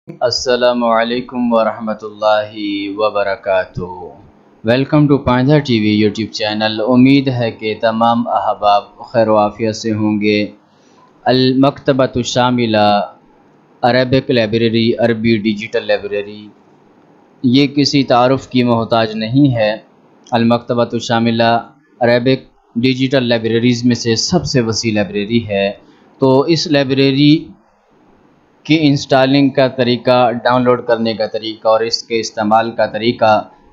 अस्सलामु अलैकुम वरहमतुल्लाहि वबरकातुह। वेलकम टू पांधा टीवी यूट्यूब चैनल। उम्मीद है कि तमाम अहबाब खैर वाफियत से होंगे। अलमक्तबा शामिला अरबिक लाइब्रेरी, अरबी डिजिटल लाइब्रेरी, ये किसी तारुफ़ की मोहताज नहीं है। अलमक्तबा शामिला अरबिक डिजिटल लाइब्रेरीज़ में से सबसे वसी लाइब्रेरी है। तो इस लाइब्रेरी की इंस्टॉलिंग का तरीका, डाउनलोड करने का तरीका और इसके इस्तेमाल का तरीका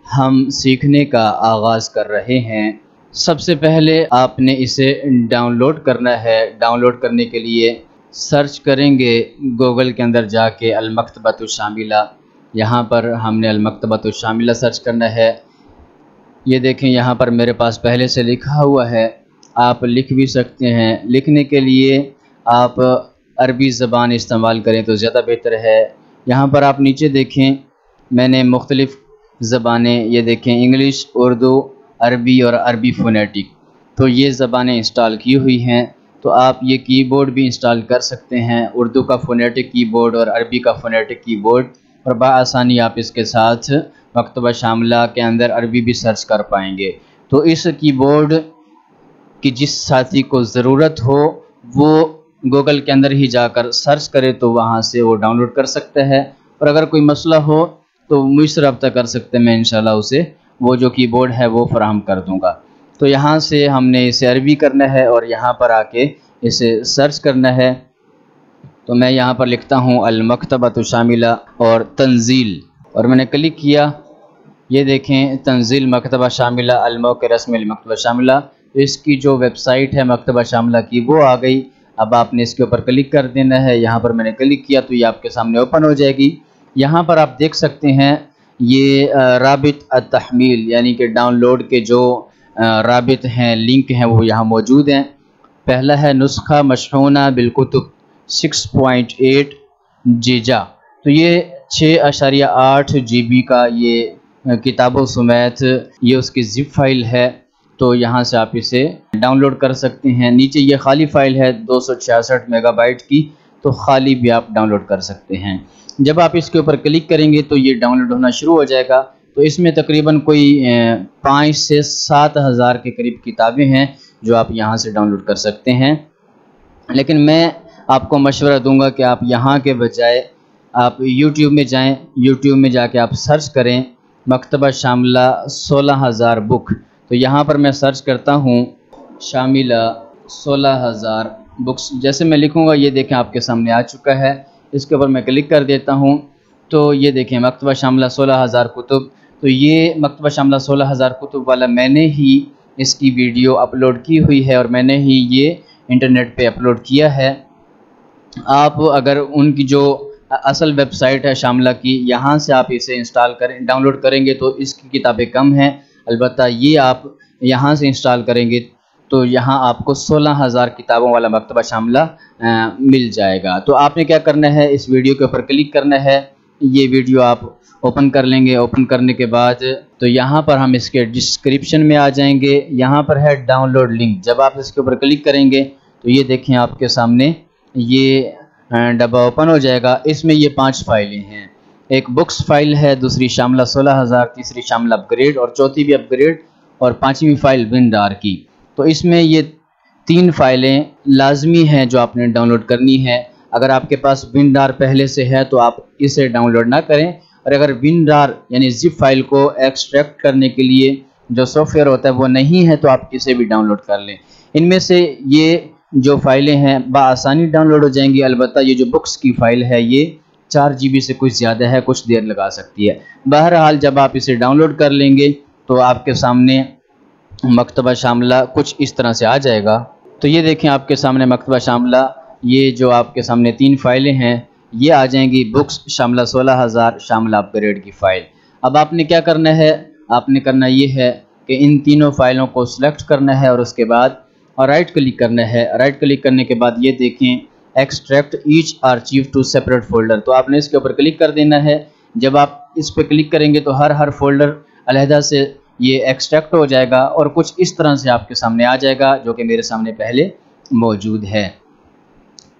हम सीखने का आगाज़ कर रहे हैं। सबसे पहले आपने इसे डाउनलोड करना है। डाउनलोड करने के लिए सर्च करेंगे गूगल के अंदर जाके अलमक्तबा शामिला। यहाँ पर हमने अलमक्तबा शामिला सर्च करना है। ये देखें, यहाँ पर मेरे पास पहले से लिखा हुआ है, आप लिख भी सकते हैं। लिखने के लिए आप अरबी ज़बान इस्तेमाल करें तो ज़्यादा बेहतर है। यहाँ पर आप नीचे देखें, मैंने मुख्तलिफ़ ज़बानें, ये देखें, इंग्लिश, उर्दू, अरबी और अरबी फ़ोनेटिक, तो ये ज़बानें इंस्टॉल की हुई हैं। तो आप ये कीबोर्ड भी इंस्टॉल कर सकते हैं, उर्दू का फ़ोनेटिक कीबोर्ड और अरबी का फ़ोनेटिक कीबोर्ड, और बआसानी आप इसके साथ मकतबा शामिला के अंदर अरबी भी सर्च कर पाएंगे। तो इस कीबोर्ड की जिस साथी को ज़रूरत हो वो गूगल के अंदर ही जाकर सर्च करे तो वहाँ से वो डाउनलोड कर सकता है। और अगर कोई मसला हो तो मुझसे रब्ता कर सकते हैं, मैं इंशाल्लाह उसे वो जो कीबोर्ड है वो फराहम कर दूँगा। तो यहाँ से हमने इसे अरबी करना है और यहाँ पर आके इसे सर्च करना है। तो मैं यहाँ पर लिखता हूँ अलमक्तबा शामिला और तंजील, और मैंने क्लिक किया। ये देखें, तंजील मकतबा शामिला अलमौक़े रस्मी अलमक्तबा शामिला। तो इसकी जो वेबसाइट है मकतबा शामिला की वो आ गई। अब आपने इसके ऊपर क्लिक कर देना है। यहाँ पर मैंने क्लिक किया तो ये आपके सामने ओपन हो जाएगी। यहाँ पर आप देख सकते हैं ये राबित अत-तहमील यानी कि डाउनलोड के जो राबित हैं, लिंक हैं, वो यहाँ मौजूद हैं। पहला है नुस्खा मशहूना बिलकुतुब 6.8 जीजा, तो ये 6.8 GB का ये किताबों समेत ये उसकी ज़िप फाइल है। तो यहाँ से आप इसे डाउनलोड कर सकते हैं। नीचे ये खाली फ़ाइल है 266 मेगाबाइट की, तो खाली भी आप डाउनलोड कर सकते हैं। जब आप इसके ऊपर क्लिक करेंगे तो ये डाउनलोड होना शुरू हो जाएगा। तो इसमें तकरीबन कोई 5 से 7 हज़ार के करीब किताबें हैं जो आप यहाँ से डाउनलोड कर सकते हैं। लेकिन मैं आपको मशवरा दूंगा कि आप यहाँ के बजाय आप यूट्यूब में जाएँ। यूट्यूब में जाके आप सर्च करें मकतबा शामिला 16,000 बुक। तो यहाँ पर मैं सर्च करता हूँ शामिला 16,000 बुक्स। जैसे मैं लिखूँगा ये देखें आपके सामने आ चुका है। इसके ऊपर मैं क्लिक कर देता हूँ तो ये देखें मकतबा शामिला 16,000 कुतुब। तो ये मकतबा शामिला 16,000 कुतुब वाला मैंने ही इसकी वीडियो अपलोड की हुई है और मैंने ही ये इंटरनेट पे अपलोड किया है। आप अगर उनकी जो असल वेबसाइट है शामिला की, यहाँ से आप इसे इंस्टॉल करें, डाउनलोड करेंगे तो इसकी किताबें कम हैं। अलबत्ता ये आप यहाँ से इंस्टॉल करेंगे तो यहाँ आपको 16,000 किताबों वाला मकतबा शामिला मिल जाएगा। तो आपने क्या करना है, इस वीडियो के ऊपर क्लिक करना है। ये वीडियो आप ओपन कर लेंगे। ओपन करने के बाद तो यहाँ पर हम इसके डिस्क्रिप्शन में आ जाएंगे। यहाँ पर है डाउनलोड लिंक। जब आप इसके ऊपर क्लिक करेंगे तो ये देखें आपके सामने ये डब्बा ओपन हो जाएगा। इसमें ये 5 फाइलें हैं। एक बुक्स फाइल है, दूसरी शामिला 16,000, तीसरी शामिला अपग्रेड और चौथी भी अपग्रेड, और 5वीं फाइल विंडार की। तो इसमें ये 3 फाइलें लाजमी हैं जो आपने डाउनलोड करनी है। अगर आपके पास विंडार पहले से है तो आप इसे डाउनलोड ना करें, और अगर विंडार यानी जिप फाइल को एक्सट्रैक्ट करने के लिए जो सॉफ्टवेयर होता है वो नहीं है तो आप इसे भी डाउनलोड कर लें। इनमें से ये जो फाइलें हैं बआसानी डाउनलोड हो जाएंगी। अलबत्ता ये जो बुक्स की फ़ाइल है ये 4 GB से कुछ ज़्यादा है, कुछ देर लगा सकती है। बहरहाल जब आप इसे डाउनलोड कर लेंगे तो आपके सामने मकतबा शामिला कुछ इस तरह से आ जाएगा। तो ये देखें आपके सामने मकतबा शामिला, ये जो आपके सामने 3 फाइलें हैं ये आ जाएंगी। बुक्स शामिला 16,000, शामिला अपग्रेड की फ़ाइल। अब आपने क्या करना है, आपने करना ये है कि इन तीनों फाइलों को सिलेक्ट करना है और उसके बाद राइट क्लिक करना है। राइट क्लिक करने के बाद ये देखें extract each archive to separate folder, तो आपने इसके ऊपर क्लिक कर देना है। जब आप इस पर क्लिक करेंगे तो हर फोल्डर अलहदा से ये एक्सट्रैक्ट हो जाएगा और कुछ इस तरह से आपके सामने आ जाएगा जो कि मेरे सामने पहले मौजूद है।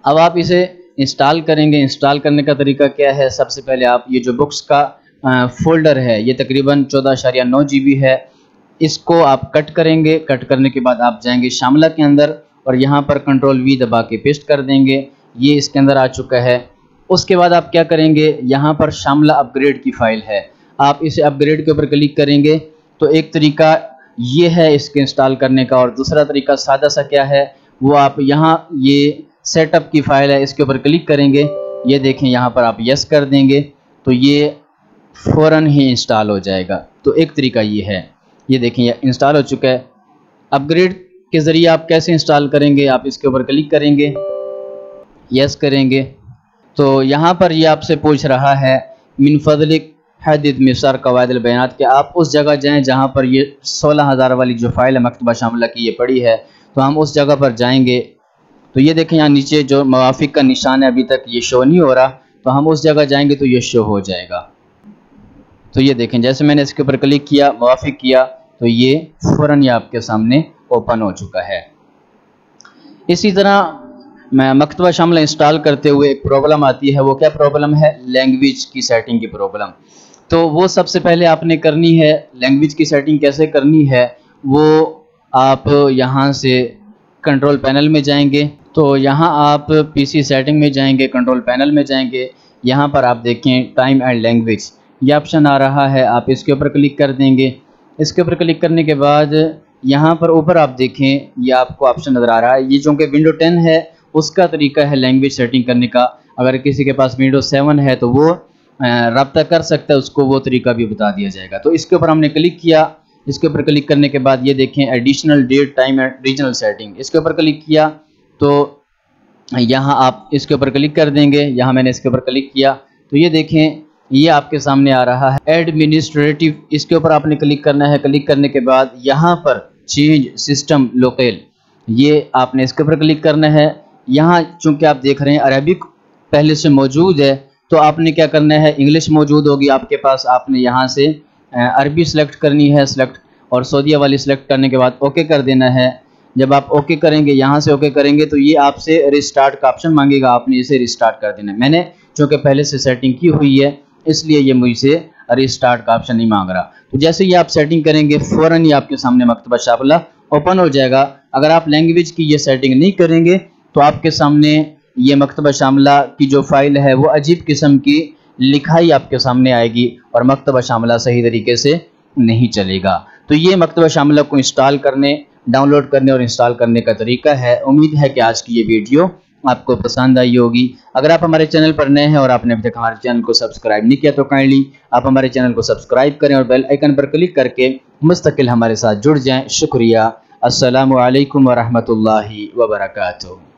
अब आप इसे इंस्टॉल करेंगे। इंस्टॉल करने का तरीका क्या है, सबसे पहले आप ये जो बुक्स का फोल्डर है ये तकरीबन 14.9 GB है, इसको आप कट करेंगे। कट करने के बाद आप जाएंगे शामला के अंदर और यहाँ पर Ctrl+V दबा के पेस्ट कर देंगे। ये इसके अंदर आ चुका है। उसके बाद आप क्या करेंगे, यहाँ पर शामला अपग्रेड की फ़ाइल है, आप इसे अपग्रेड के ऊपर क्लिक करेंगे। तो एक तरीका ये है इसके इंस्टॉल करने का, और दूसरा तरीका सादा सा क्या है, वो आप यहाँ ये सेटअप की फ़ाइल है इसके ऊपर क्लिक करेंगे। ये देखें यहाँ पर आप यस कर देंगे तो ये फ़ौरन ही इंस्टॉल हो जाएगा। तो एक तरीका ये है, ये देखें ये इंस्टॉल हो चुका है। अपग्रेड के ज़रिए आप कैसे इंस्टॉल करेंगे, आप इसके ऊपर क्लिक करेंगे, यस करेंगे तो यहाँ पर ये आपसे पूछ रहा है मिन फज़लिक हदीद मिसार कवायदुल बयानात, कि आप उस जगह जाएं जहाँ पर ये 16,000 वाली जो फ़ाइल है मकतबा शामला की ये पड़ी है। तो हम उस जगह पर जाएंगे। तो ये देखें यहाँ नीचे जो मवाफिक का निशान है अभी तक ये शो नहीं हो रहा, तो हम उस जगह जाएंगे तो ये शो हो जाएगा। तो ये देखें जैसे मैंने इसके ऊपर क्लिक किया, मवाफिक किया, तो ये फ़ौरन ये आपके सामने ओपन हो चुका है। इसी तरह मैं मकतबा शामला इंस्टॉल करते हुए एक प्रॉब्लम आती है, वो क्या प्रॉब्लम है, लैंग्वेज की सेटिंग की प्रॉब्लम। तो वो सबसे पहले आपने करनी है। लैंग्वेज की सेटिंग कैसे करनी है, वो आप यहाँ से कंट्रोल पैनल में जाएंगे। तो यहाँ आप पीसी सेटिंग में जाएंगे, कंट्रोल पैनल में जाएंगे, यहाँ पर आप देखें टाइम एंड लैंग्वेज ये ऑप्शन आ रहा है, आप इसके ऊपर क्लिक कर देंगे। इसके ऊपर क्लिक करने के बाद यहाँ पर ऊपर आप देखें ये आपको ऑप्शन नज़र आ रहा है। ये चूँकि विंडो 10 है उसका तरीका है लैंग्वेज सेटिंग करने का। अगर किसी के पास विंडो 7 है तो वो रब्ता कर सकता है, उसको वो तरीका भी बता दिया जाएगा। तो इसके ऊपर हमने क्लिक किया। इसके ऊपर क्लिक करने के बाद ये देखें additional date time and regional setting, इसके ऊपर क्लिक किया तो यहाँ आप इसके ऊपर क्लिक कर देंगे। यहाँ मैंने इसके ऊपर क्लिक किया तो ये देखें ये आपके सामने आ रहा है एडमिनिस्ट्रेटिव, इसके ऊपर आपने क्लिक करना है। क्लिक करने के बाद यहाँ पर चेंज सिस्टम लोकल, ये आपने इसके ऊपर क्लिक करना है। यहाँ चूँकि आप देख रहे हैं अरबिक पहले से मौजूद है तो आपने क्या करना है, इंग्लिश मौजूद होगी आपके पास, आपने यहाँ से अरबी सेलेक्ट करनी है, सेलेक्ट, और सऊदीया वाली सेलेक्ट करने के बाद ओके कर देना है। जब आप ओके करेंगे, यहाँ से ओके करेंगे तो ये आपसे रिस्टार्ट का ऑप्शन मांगेगा, आपने इसे रिस्टार्ट कर देना है। मैंने चूँकि पहले से सेटिंग की हुई है इसलिए ये मुझसे रिस्टार्ट का ऑप्शन नहीं मांग रहा। तो जैसे ही आप सेटिंग करेंगे फ़ौरन ही आपके सामने मकतबा शामला ओपन हो जाएगा। अगर आप लैंग्वेज की ये सेटिंग नहीं करेंगे तो आपके सामने ये मकतबा शामला की जो फाइल है वो अजीब किस्म की लिखाई आपके सामने आएगी और मकतबा शामला सही तरीके से नहीं चलेगा। तो ये मकतबा शामला को इंस्टॉल करने, डाउनलोड करने और इंस्टॉल करने का तरीका है। उम्मीद है कि आज की ये वीडियो आपको पसंद आई होगी। अगर आप हमारे चैनल पर नए हैं और आपने अभी तक हमारे चैनल को सब्सक्राइब नहीं किया तो काइंडली आप हमारे चैनल को सब्सक्राइब करें और बेल आइकन पर क्लिक करके मुस्तकिल हमारे साथ जुड़ जाएं। शुक्रिया। अस्सलामु अलैकुम व रहमतुल्लाहि व बरकातुहू।